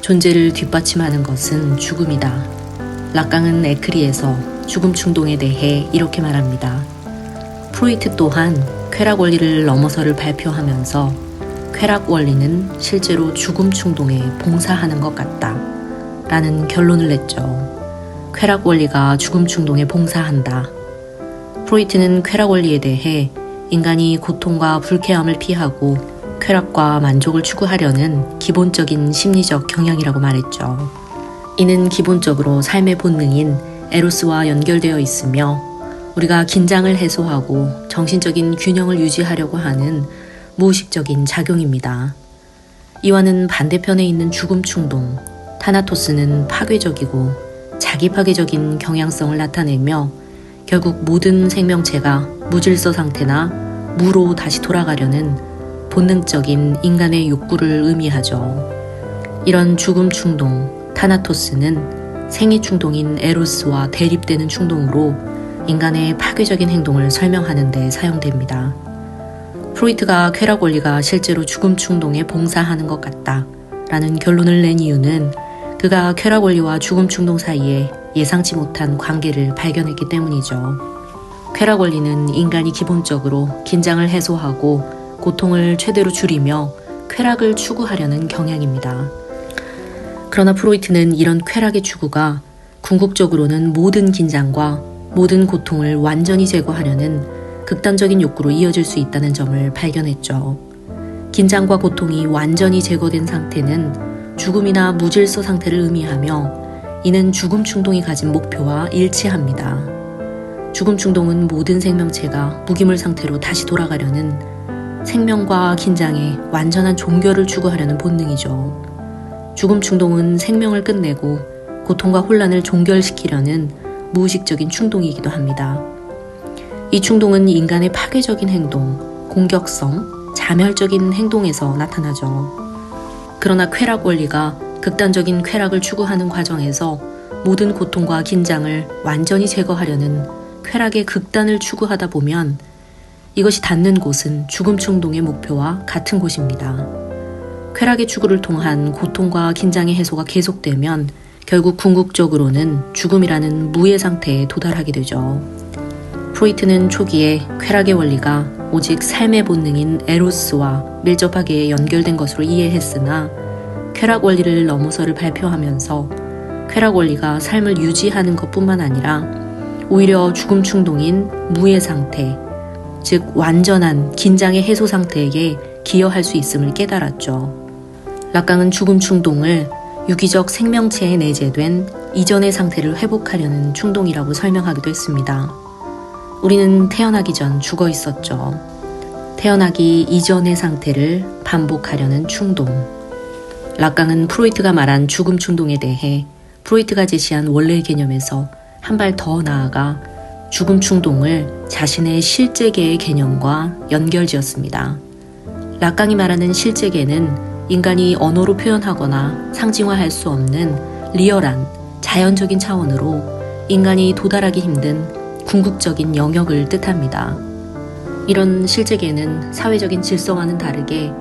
존재를 뒷받침하는 것은 죽음이다. 락강은 에크리에서 죽음 충동에 대해 이렇게 말합니다. 프로이트 또한 쾌락 원리를 넘어서를 발표하면서 쾌락 원리는 실제로 죽음 충동에 봉사하는 것 같다 라는 결론을 냈죠. 쾌락 원리가 죽음 충동에 봉사한다. 프로이트는 쾌락 원리에 대해 인간이 고통과 불쾌함을 피하고 쾌락과 만족을 추구하려는 기본적인 심리적 경향이라고 말했죠. 이는 기본적으로 삶의 본능인 에로스와 연결되어 있으며 우리가 긴장을 해소하고 정신적인 균형을 유지하려고 하는 무의식적인 작용입니다. 이와는 반대편에 있는 죽음 충동, 타나토스는 파괴적이고 자기 파괴적인 경향성을 나타내며 결국 모든 생명체가 무질서 상태나 무로 다시 돌아가려는 본능적인 인간의 욕구를 의미하죠. 이런 죽음 충동, 타나토스는 생애 충동인 에로스와 대립되는 충동으로 인간의 파괴적인 행동을 설명하는 데 사용됩니다. 프로이트가 쾌락 원리가 실제로 죽음 충동에 봉사하는 것 같다 라는 결론을 낸 이유는 그가 쾌락 원리와 죽음 충동 사이에 예상치 못한 관계를 발견했기 때문이죠. 쾌락 원리는 인간이 기본적으로 긴장을 해소하고 고통을 최대로 줄이며 쾌락을 추구하려는 경향입니다. 그러나 프로이트는 이런 쾌락의 추구가 궁극적으로는 모든 긴장과 모든 고통을 완전히 제거하려는 극단적인 욕구로 이어질 수 있다는 점을 발견했죠. 긴장과 고통이 완전히 제거된 상태는 죽음이나 무질서 상태를 의미하며 이는 죽음 충동이 가진 목표와 일치합니다. 죽음 충동은 모든 생명체가 무기물 상태로 다시 돌아가려는 생명과 긴장의 완전한 종결을 추구하려는 본능이죠. 죽음 충동은 생명을 끝내고 고통과 혼란을 종결시키려는 무의식적인 충동이기도 합니다. 이 충동은 인간의 파괴적인 행동, 공격성, 자멸적인 행동에서 나타나죠. 그러나 쾌락 원리가 극단적인 쾌락을 추구하는 과정에서 모든 고통과 긴장을 완전히 제거하려는 쾌락의 극단을 추구하다 보면 이것이 닿는 곳은 죽음 충동의 목표와 같은 곳입니다. 쾌락의 추구를 통한 고통과 긴장의 해소가 계속되면 결국 궁극적으로는 죽음이라는 무의 상태에 도달하게 되죠. 프로이트는 초기에 쾌락의 원리가 오직 삶의 본능인 에로스와 밀접하게 연결된 것으로 이해했으나 쾌락 원리를 넘어서를 발표하면서 쾌락 원리가 삶을 유지하는 것뿐만 아니라 오히려 죽음 충동인 무의 상태, 즉 완전한 긴장의 해소 상태에게 기여할 수 있음을 깨달았죠. 락강은 죽음 충동을 유기적 생명체에 내재된 이전의 상태를 회복하려는 충동이라고 설명하기도 했습니다. 우리는 태어나기 전 죽어 있었죠. 태어나기 이전의 상태를 반복하려는 충동. 락강은 프로이트가 말한 죽음 충동에 대해 프로이트가 제시한 원래의 개념에서 한 발 더 나아가 죽음 충동을 자신의 실제계의 개념과 연결지었습니다. 락강이 말하는 실제계는 인간이 언어로 표현하거나 상징화할 수 없는 리얼한 자연적인 차원으로 인간이 도달하기 힘든 궁극적인 영역을 뜻합니다. 이런 실제계는 사회적인 질서와는 다르게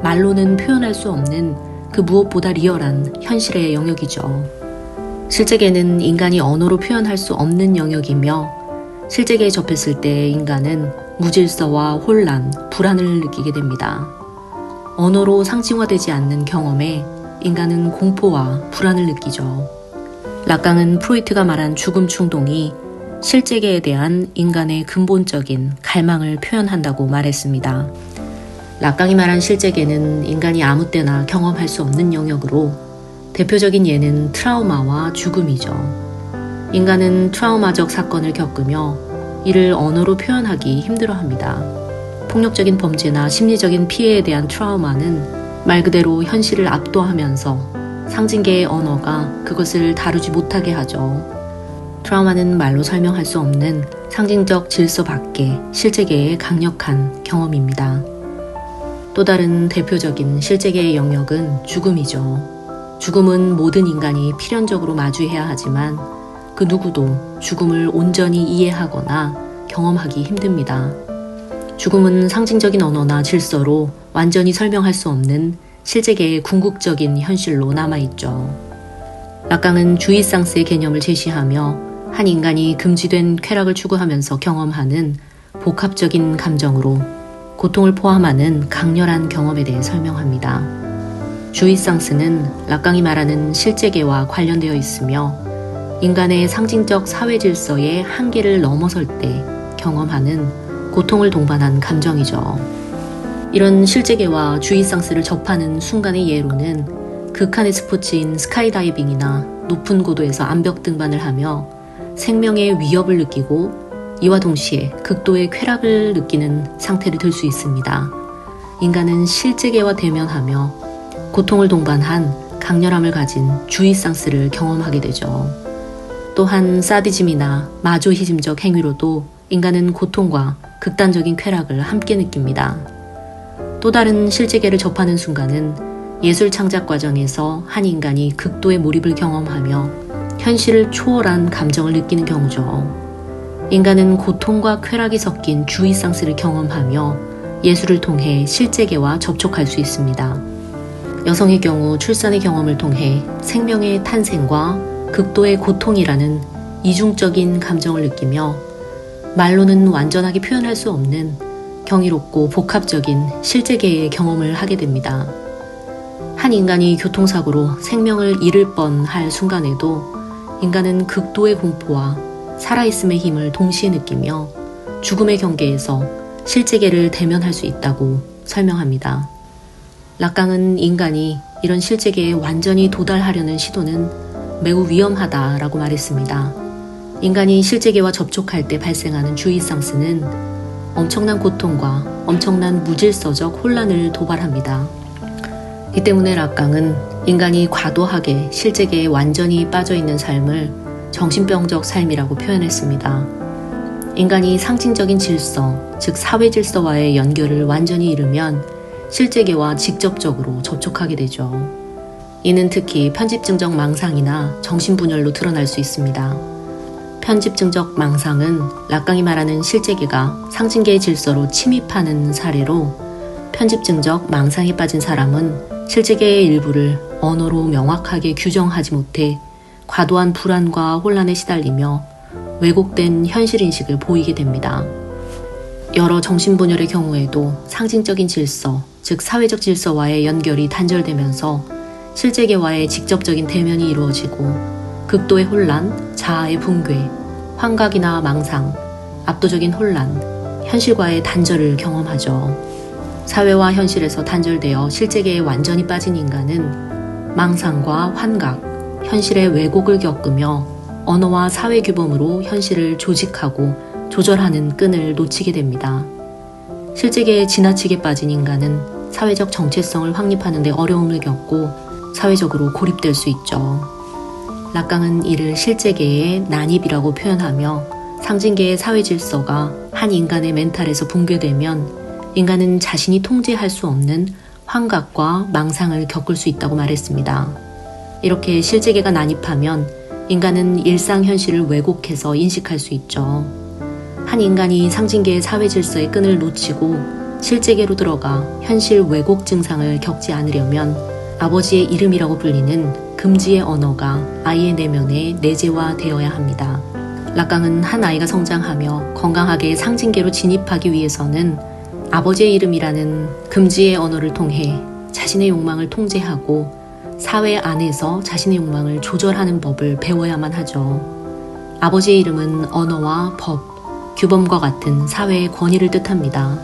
말로는 표현할 수 없는 그 무엇보다 리얼한 현실의 영역이죠. 실제계는 인간이 언어로 표현할 수 없는 영역이며 실제계에 접했을 때 인간은 무질서와 혼란, 불안을 느끼게 됩니다. 언어로 상징화되지 않는 경험에 인간은 공포와 불안을 느끼죠. 락강은 프로이트가 말한 죽음 충동이 실제계에 대한 인간의 근본적인 갈망을 표현한다고 말했습니다. 락강이 말한 실제계는 인간이 아무 때나 경험할 수 없는 영역으로 대표적인 예는 트라우마와 죽음이죠. 인간은 트라우마적 사건을 겪으며 이를 언어로 표현하기 힘들어합니다. 폭력적인 범죄나 심리적인 피해에 대한 트라우마는 말 그대로 현실을 압도하면서 상징계의 언어가 그것을 다루지 못하게 하죠. 트라우마는 말로 설명할 수 없는 상징적 질서 밖의 실제계의 강력한 경험입니다. 또 다른 대표적인 실제계의 영역은 죽음이죠. 죽음은 모든 인간이 필연적으로 마주해야 하지만 그 누구도 죽음을 온전히 이해하거나 경험하기 힘듭니다. 죽음은 상징적인 언어나 질서로 완전히 설명할 수 없는 실제계의 궁극적인 현실로 남아있죠. 락강은 주이상스의 개념을 제시하며 한 인간이 금지된 쾌락을 추구하면서 경험하는 복합적인 감정으로 고통을 포함하는 강렬한 경험에 대해 설명합니다. 주이상스는 락강이 말하는 실제계와 관련되어 있으며 인간의 상징적 사회 질서의 한계를 넘어설 때 경험하는 고통을 동반한 감정이죠. 이런 실제계와 주이상스를 접하는 순간의 예로는 극한의 스포츠인 스카이다이빙이나 높은 고도에서 암벽 등반을 하며 생명의 위협을 느끼고 이와 동시에 극도의 쾌락을 느끼는 상태를 들 수 있습니다. 인간은 실제계와 대면하며 고통을 동반한 강렬함을 가진 주이상스를 경험하게 되죠. 또한 사디즘이나 마조히즘적 행위로도 인간은 고통과 극단적인 쾌락을 함께 느낍니다. 또 다른 실제계를 접하는 순간은 예술 창작 과정에서 한 인간이 극도의 몰입을 경험하며 현실을 초월한 감정을 느끼는 경우죠. 인간은 고통과 쾌락이 섞인 주이상스를 경험하며 예술을 통해 실제계와 접촉할 수 있습니다. 여성의 경우 출산의 경험을 통해 생명의 탄생과 극도의 고통이라는 이중적인 감정을 느끼며 말로는 완전하게 표현할 수 없는 경이롭고 복합적인 실제계의 경험을 하게 됩니다. 한 인간이 교통사고로 생명을 잃을 뻔할 순간에도 인간은 극도의 공포와 살아있음의 힘을 동시에 느끼며 죽음의 경계에서 실제계를 대면할 수 있다고 설명합니다. 락강은 인간이 이런 실제계에 완전히 도달하려는 시도는 매우 위험하다라고 말했습니다. 인간이 실제계와 접촉할 때 발생하는 주이상스는 엄청난 고통과 엄청난 무질서적 혼란을 도발합니다. 이 때문에 락강은 인간이 과도하게 실제계에 완전히 빠져있는 삶을 정신병적 삶이라고 표현했습니다. 인간이 상징적인 질서, 즉 사회 질서와의 연결을 완전히 잃으면 실제계와 직접적으로 접촉하게 되죠. 이는 특히 편집증적 망상이나 정신분열로 드러날 수 있습니다. 편집증적 망상은 락강이 말하는 실제계가 상징계의 질서로 침입하는 사례로 편집증적 망상에 빠진 사람은 실제계의 일부를 언어로 명확하게 규정하지 못해 과도한 불안과 혼란에 시달리며 왜곡된 현실인식을 보이게 됩니다. 여러 정신분열의 경우에도 상징적인 질서, 즉 사회적 질서와의 연결이 단절되면서 실제계와의 직접적인 대면이 이루어지고 극도의 혼란, 자아의 붕괴, 환각이나 망상, 압도적인 혼란, 현실과의 단절을 경험하죠. 사회와 현실에서 단절되어 실제계에 완전히 빠진 인간은 망상과 환각, 현실의 왜곡을 겪으며 언어와 사회 규범으로 현실을 조직하고 조절하는 끈을 놓치게 됩니다. 실제계에 지나치게 빠진 인간은 사회적 정체성을 확립하는 데 어려움을 겪고 사회적으로 고립될 수 있죠. 락강은 이를 실제계의 난입이라고 표현하며 상징계의 사회 질서가 한 인간의 멘탈에서 붕괴되면 인간은 자신이 통제할 수 없는 환각과 망상을 겪을 수 있다고 말했습니다. 이렇게 실제계가 난입하면 인간은 일상 현실을 왜곡해서 인식할 수 있죠. 한 인간이 상징계의 사회 질서의 끈을 놓치고 실제계로 들어가 현실 왜곡 증상을 겪지 않으려면 아버지의 이름이라고 불리는 금지의 언어가 아이의 내면에 내재화되어야 합니다. 락강은 한 아이가 성장하며 건강하게 상징계로 진입하기 위해서는 아버지의 이름이라는 금지의 언어를 통해 자신의 욕망을 통제하고 사회 안에서 자신의 욕망을 조절하는 법을 배워야만 하죠. 아버지의 이름은 언어와 법, 규범과 같은 사회의 권위를 뜻합니다.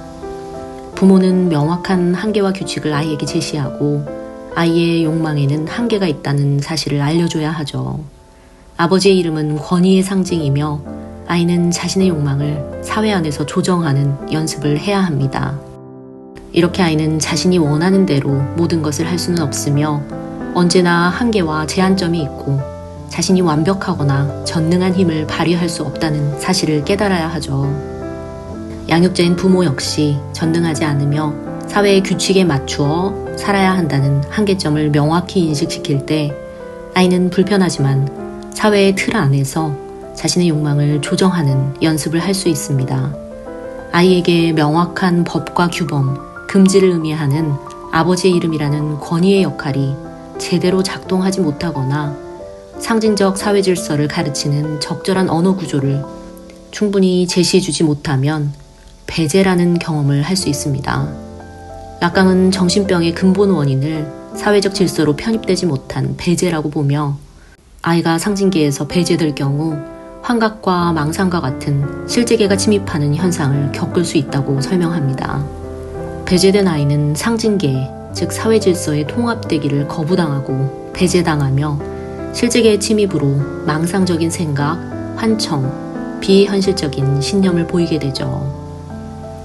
부모는 명확한 한계와 규칙을 아이에게 제시하고 아이의 욕망에는 한계가 있다는 사실을 알려줘야 하죠. 아버지의 이름은 권위의 상징이며 아이는 자신의 욕망을 사회 안에서 조정하는 연습을 해야 합니다. 이렇게 아이는 자신이 원하는 대로 모든 것을 할 수는 없으며 언제나 한계와 제한점이 있고 자신이 완벽하거나 전능한 힘을 발휘할 수 없다는 사실을 깨달아야 하죠. 양육자인 부모 역시 전능하지 않으며 사회의 규칙에 맞추어 살아야 한다는 한계점을 명확히 인식시킬 때 아이는 불편하지만 사회의 틀 안에서 자신의 욕망을 조정하는 연습을 할 수 있습니다. 아이에게 명확한 법과 규범, 금지를 의미하는 아버지의 이름이라는 권위의 역할이 제대로 작동하지 못하거나 상징적 사회 질서를 가르치는 적절한 언어 구조를 충분히 제시해주지 못하면 배제라는 경험을 할 수 있습니다. 락강은 정신병의 근본 원인을 사회적 질서로 편입되지 못한 배제라고 보며 아이가 상징계에서 배제될 경우 환각과 망상과 같은 실제계가 침입하는 현상을 겪을 수 있다고 설명합니다. 배제된 아이는 상징계, 즉 사회 질서에 통합되기를 거부당하고 배제당하며 실제계의 침입으로 망상적인 생각, 환청, 비현실적인 신념을 보이게 되죠.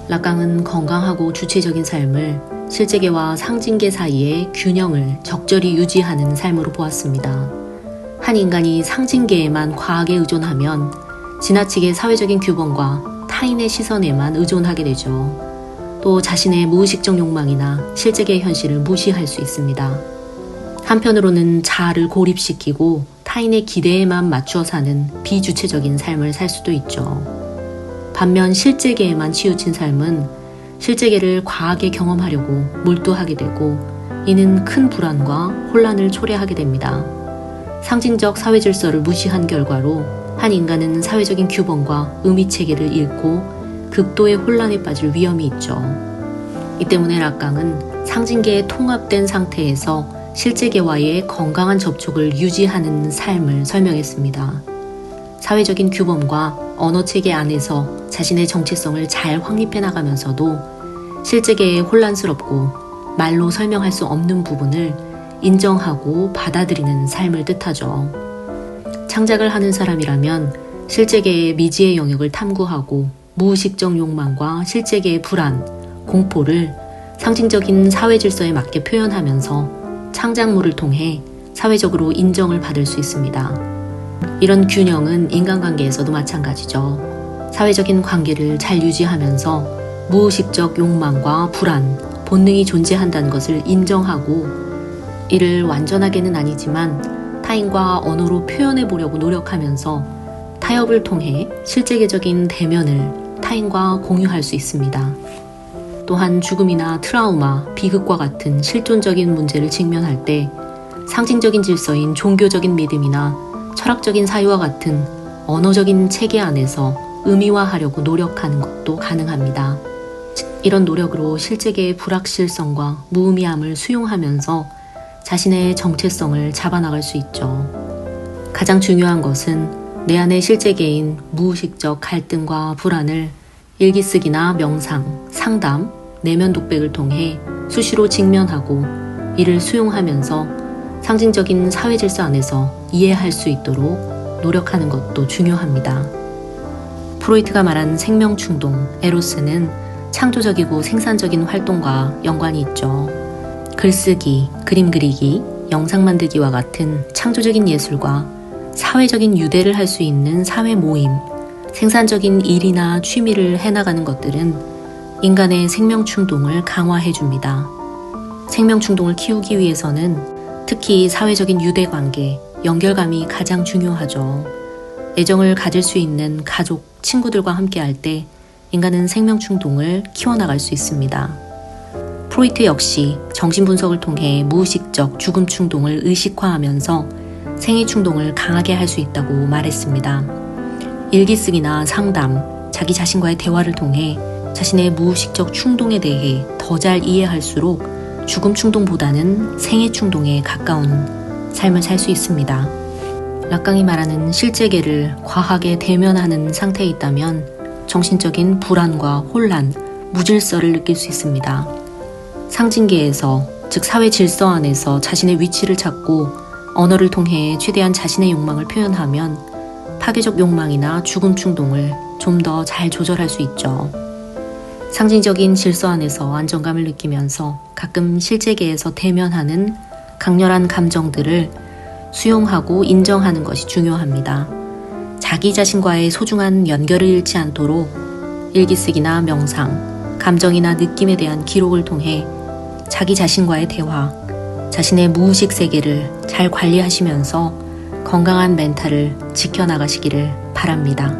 락강은 건강하고 주체적인 삶을 실제계와 상징계 사이의 균형을 적절히 유지하는 삶으로 보았습니다. 한 인간이 상징계에만 과하게 의존하면 지나치게 사회적인 규범과 타인의 시선에만 의존하게 되죠. 또 자신의 무의식적 욕망이나 실제계의 현실을 무시할 수 있습니다. 한편으로는 자아를 고립시키고 타인의 기대에만 맞추어 사는 비주체적인 삶을 살 수도 있죠. 반면 실제계에만 치우친 삶은 실제계를 과하게 경험하려고 몰두하게 되고 이는 큰 불안과 혼란을 초래하게 됩니다. 상징적 사회 질서를 무시한 결과로 한 인간은 사회적인 규범과 의미체계를 잃고 극도의 혼란에 빠질 위험이 있죠. 이 때문에 락강은 상징계에 통합된 상태에서 실제계와의 건강한 접촉을 유지하는 삶을 설명했습니다. 사회적인 규범과 언어체계 안에서 자신의 정체성을 잘 확립해 나가면서도 실제계에 혼란스럽고 말로 설명할 수 없는 부분을 인정하고 받아들이는 삶을 뜻하죠. 창작을 하는 사람이라면 실제계의 미지의 영역을 탐구하고 무의식적 욕망과 실제계의 불안, 공포를 상징적인 사회 질서에 맞게 표현하면서 창작물을 통해 사회적으로 인정을 받을 수 있습니다. 이런 균형은 인간관계에서도 마찬가지죠. 사회적인 관계를 잘 유지하면서 무의식적 욕망과 불안, 본능이 존재한다는 것을 인정하고 이를 완전하게는 아니지만 타인과 언어로 표현해 보려고 노력하면서 타협을 통해 실제계적인 대면을 타인과 공유할 수 있습니다. 또한 죽음이나 트라우마, 비극과 같은 실존적인 문제를 직면할 때 상징적인 질서인 종교적인 믿음이나 철학적인 사유와 같은 언어적인 체계 안에서 의미화하려고 노력하는 것도 가능합니다. 이런 노력으로 실제계의 불확실성과 무의미함을 수용하면서 자신의 정체성을 잡아나갈 수 있죠. 가장 중요한 것은 내 안의 실제계인 무의식적 갈등과 불안을 일기쓰기나 명상, 상담, 내면 독백을 통해 수시로 직면하고 이를 수용하면서 상징적인 사회 질서 안에서 이해할 수 있도록 노력하는 것도 중요합니다. 프로이트가 말한 생명충동, 에로스는 창조적이고 생산적인 활동과 연관이 있죠. 글쓰기, 그림 그리기, 영상 만들기와 같은 창조적인 예술과 사회적인 유대를 할 수 있는 사회 모임, 생산적인 일이나 취미를 해나가는 것들은 인간의 생명충동을 강화해줍니다. 생명충동을 키우기 위해서는 특히 사회적인 유대관계, 연결감이 가장 중요하죠. 애정을 가질 수 있는 가족, 친구들과 함께할 때 인간은 생명충동을 키워나갈 수 있습니다. 프로이트 역시 정신분석을 통해 무의식적 죽음 충동을 의식화하면서 생애 충동을 강하게 할 수 있다고 말했습니다. 일기쓰기나 상담, 자기 자신과의 대화를 통해 자신의 무의식적 충동에 대해 더 잘 이해할수록 죽음 충동보다는 생애 충동에 가까운 삶을 살 수 있습니다. 락강이 말하는 실제계를 과하게 대면하는 상태에 있다면 정신적인 불안과 혼란, 무질서를 느낄 수 있습니다. 상징계에서, 즉 사회 질서 안에서 자신의 위치를 찾고 언어를 통해 최대한 자신의 욕망을 표현하면 파괴적 욕망이나 죽음 충동을 좀 더 잘 조절할 수 있죠. 상징적인 질서 안에서 안정감을 느끼면서 가끔 실제계에서 대면하는 강렬한 감정들을 수용하고 인정하는 것이 중요합니다. 자기 자신과의 소중한 연결을 잃지 않도록 일기쓰기나 명상, 감정이나 느낌에 대한 기록을 통해 자기 자신과의 대화, 자신의 무의식 세계를 잘 관리하시면서 건강한 멘탈을 지켜나가시기를 바랍니다.